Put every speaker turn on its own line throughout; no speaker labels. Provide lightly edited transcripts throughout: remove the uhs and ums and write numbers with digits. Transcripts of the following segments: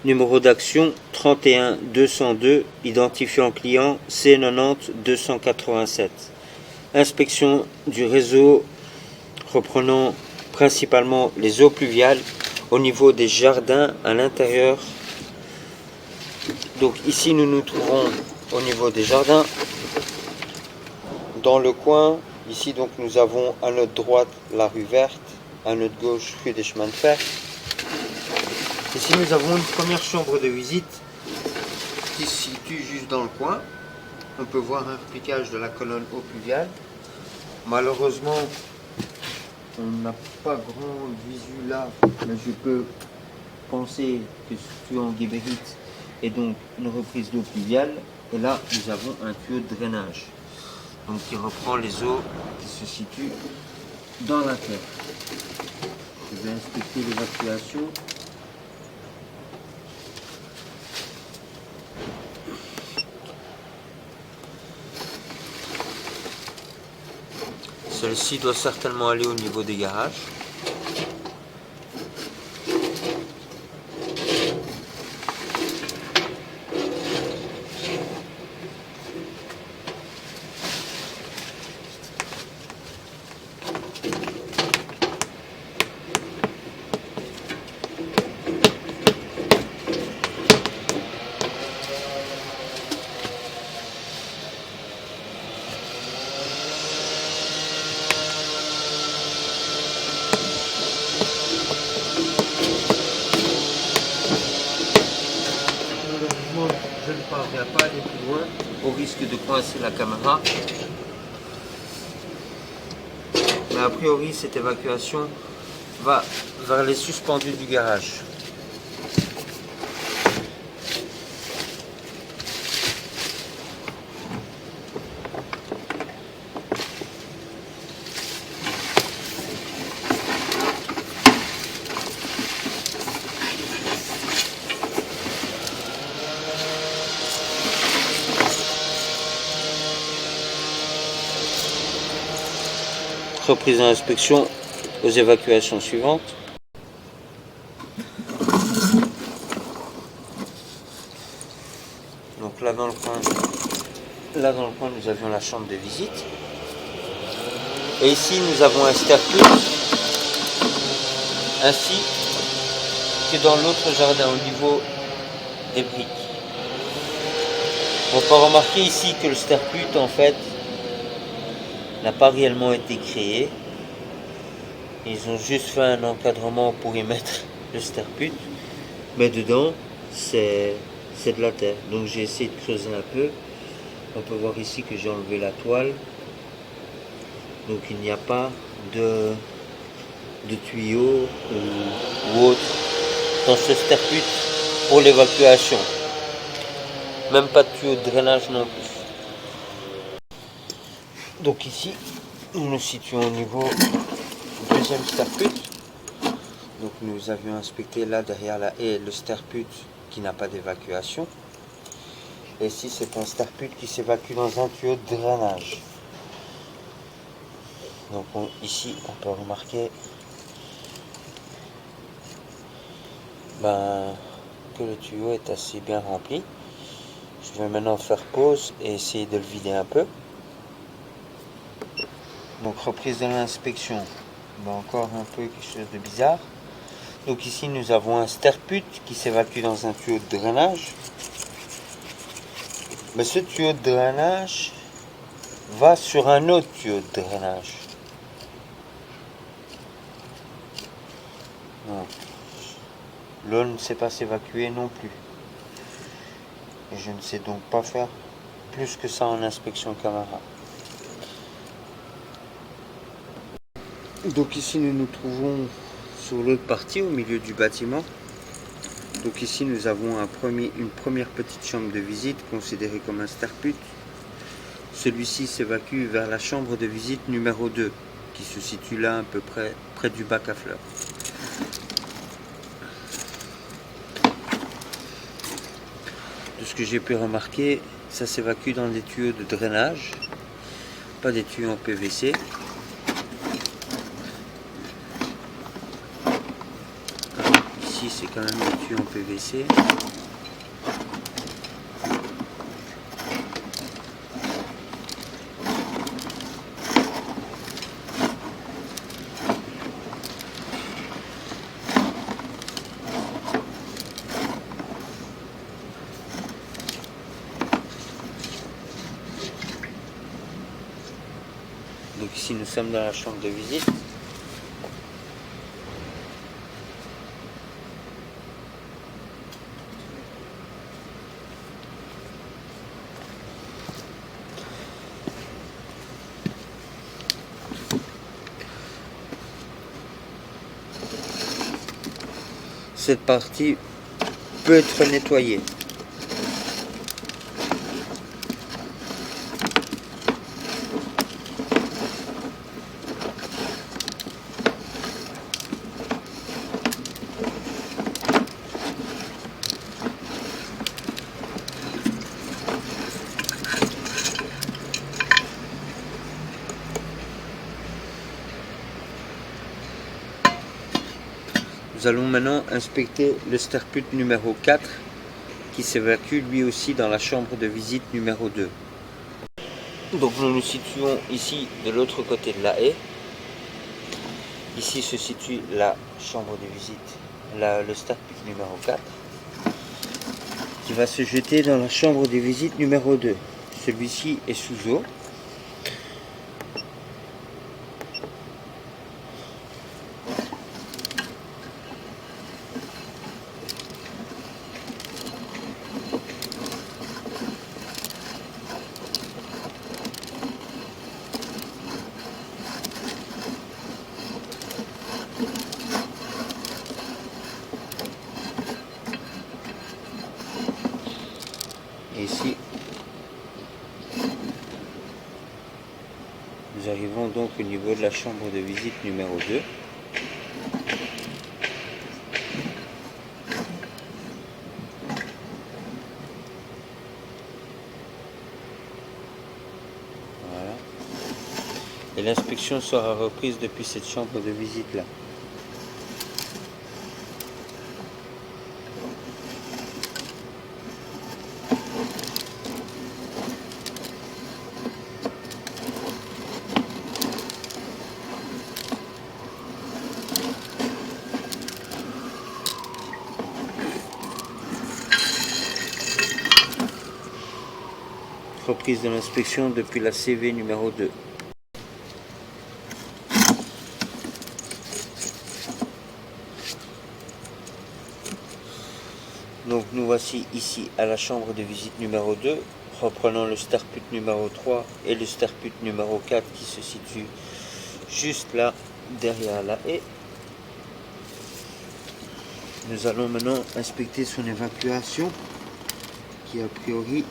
Numéro d'action 31 202, identifiant client C90 287. Inspection du réseau reprenant principalement les eaux pluviales au niveau des jardins à l'intérieur. Donc ici nous nous trouvons au niveau des jardins. Dans le coin, ici donc nous avons à notre droite la rue verte, à notre gauche rue des chemins de fer. Ici nous avons une première chambre de visite qui se situe juste dans le coin. On peut voir un repiquage de la colonne eau pluviale. Malheureusement, on n'a pas grand visu là, mais je peux penser que ce tuyau en guébérite est donc une reprise d'eau pluviale. Et là, nous avons un tuyau de drainage, donc qui reprend les eaux qui se situent dans la terre. Je vais inspecter l'évacuation. Celle-ci doit certainement aller au niveau des garages. Je ne parviens pas à aller plus loin au risque de coincer la caméra. Mais a priori, cette évacuation va vers les suspendus du garage. Reprise d'inspection aux évacuations suivantes. Donc là dans le coin, nous avions la chambre de visite. Et ici nous avons un stercut, ainsi que dans l'autre jardin au niveau des briques. On peut remarquer ici que le stercut en fait n'a pas réellement été créé. Ils ont juste fait un encadrement pour y mettre le stercut, mais dedans c'est de la terre. Donc j'ai essayé de creuser un peu. On peut voir ici que j'ai enlevé la toile, donc il n'y a pas de tuyau ou autre dans ce stercut pour l'évacuation, même pas de tuyau de drainage non plus. Donc ici, nous nous situons au niveau du deuxième stercut. Donc nous avions inspecté là derrière la haie le stercut qui n'a pas d'évacuation. Et ici c'est un stercut qui s'évacue dans un tuyau de drainage. Donc ici on peut remarquer que le tuyau est assez bien rempli. Je vais maintenant faire pause et essayer de le vider un peu. Donc reprise de l'inspection, encore un peu quelque chose de bizarre. Donc ici nous avons un stercut qui s'évacue dans un tuyau de drainage. Mais ce tuyau de drainage va sur un autre tuyau de drainage. L'eau ne sait pas s'évacuer non plus. Et je ne sais donc pas faire plus que ça en inspection caméra. Donc ici nous nous trouvons sur l'autre partie au milieu du bâtiment. Donc ici nous avons une première petite chambre de visite considérée comme un stercut. Celui-ci s'évacue vers la chambre de visite numéro 2 qui se situe là à peu près du bac à fleurs. De ce que j'ai pu remarquer, ça s'évacue dans des tuyaux de drainage, pas des tuyaux en PVC. Ici c'est quand même le tuyau en PVC. Donc ici nous sommes dans la chambre de visite. Cette partie peut être nettoyée. Nous allons maintenant inspecter le Sterput numéro 4 qui s'évacue lui aussi dans la chambre de visite numéro 2. Donc nous nous situons ici de l'autre côté de la haie. Ici se situe la chambre de visite, le Sterput numéro 4 qui va se jeter dans la chambre de visite numéro 2. Celui-ci est sous eau. Et ici, nous arrivons donc au niveau de la chambre de visite numéro 2. Voilà. Et l'inspection sera reprise depuis cette chambre de visite là. Reprise de l'inspection depuis la CV numéro 2. Donc nous voici ici à la chambre de visite numéro 2, reprenant le Sterput numéro 3 et le Sterput numéro 4 qui se situe juste là derrière la haie. Nous allons maintenant inspecter son évacuation qui a priori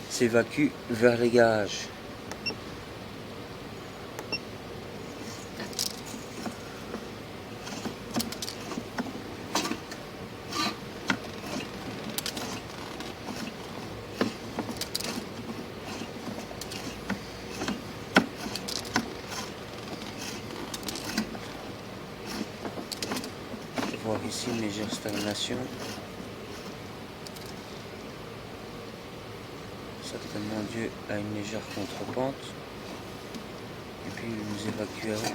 s'évacue vers les garages. Je vois ici une légère stagnation. Certainement dû à une légère contrepente. Et puis nous évacuerons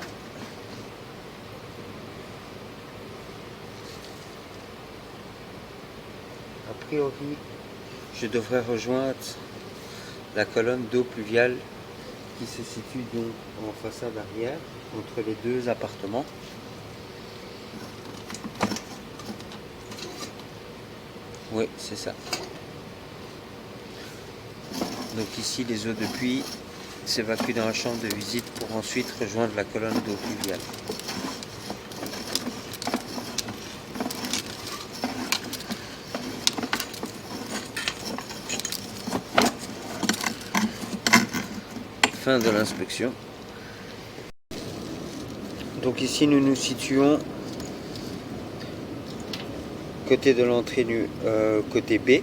a priori je devrais rejoindre la colonne d'eau pluviale qui se situe donc en façade arrière entre les deux appartements. Oui, c'est ça. Donc ici, les eaux de pluie s'évacuent dans la chambre de visite pour ensuite rejoindre la colonne d'eau pluviale. Fin de l'inspection. Donc ici, nous nous situons côté de l'entrée côté B.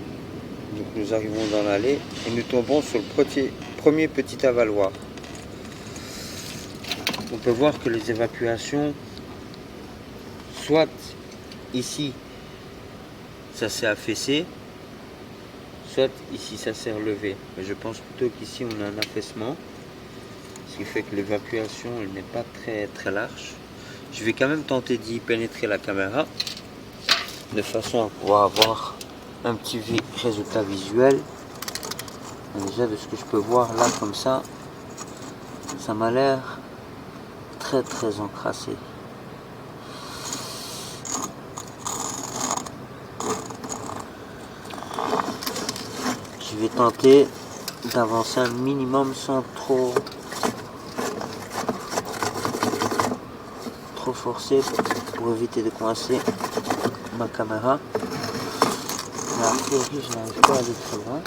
Donc nous arrivons dans l'allée et nous tombons sur le premier petit avaloir. On peut voir que les évacuations, soit ici ça s'est affaissé, soit ici ça s'est relevé. Mais je pense plutôt qu'ici on a un affaissement, ce qui fait que l'évacuation elle n'est pas très large. Je vais quand même tenter d'y pénétrer la caméra de façon à pouvoir avoir un petit résultat visuel. Et déjà de ce que je peux voir là comme ça m'a l'air très encrassé. Je vais tenter d'avancer un minimum sans trop forcer pour éviter de coincer ma caméra. Mais a priori je n'arrive pas à aller très loin.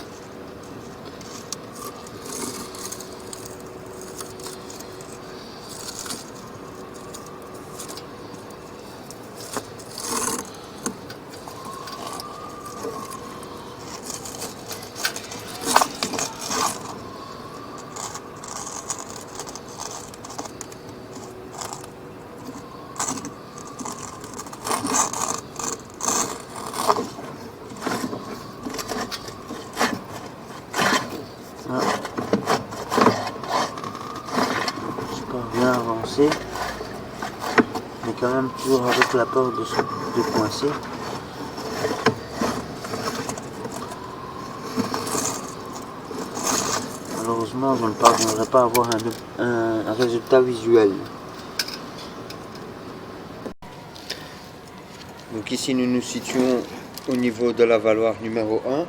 Bien avancé, mais quand même toujours avec la peur de coincer. Malheureusement, je ne parviendrai pas à avoir un résultat visuel. Donc ici, nous nous situons au niveau de la valoir numéro 1,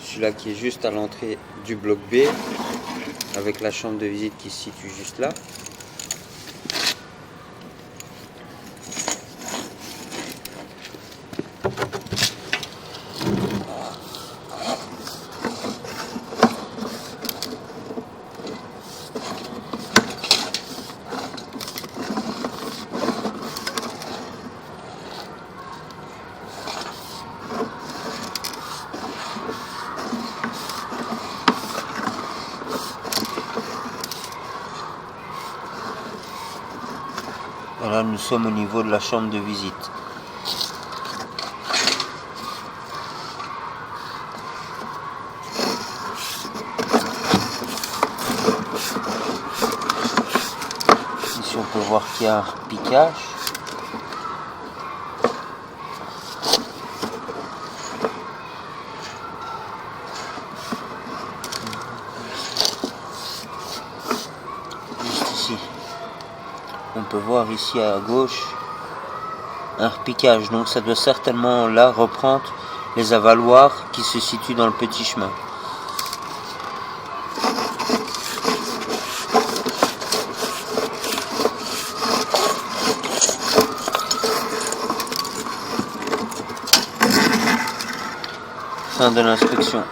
celui-là qui est juste à l'entrée du bloc B, avec la chambre de visite qui se situe juste là. Voilà, nous sommes au niveau de la chambre de visite. Ici on peut voir qu'il y a un repiquage. Juste ici. On peut voir ici à gauche un repiquage, donc ça doit certainement là reprendre les avaloirs qui se situent dans le petit chemin. Fin de l'inspection.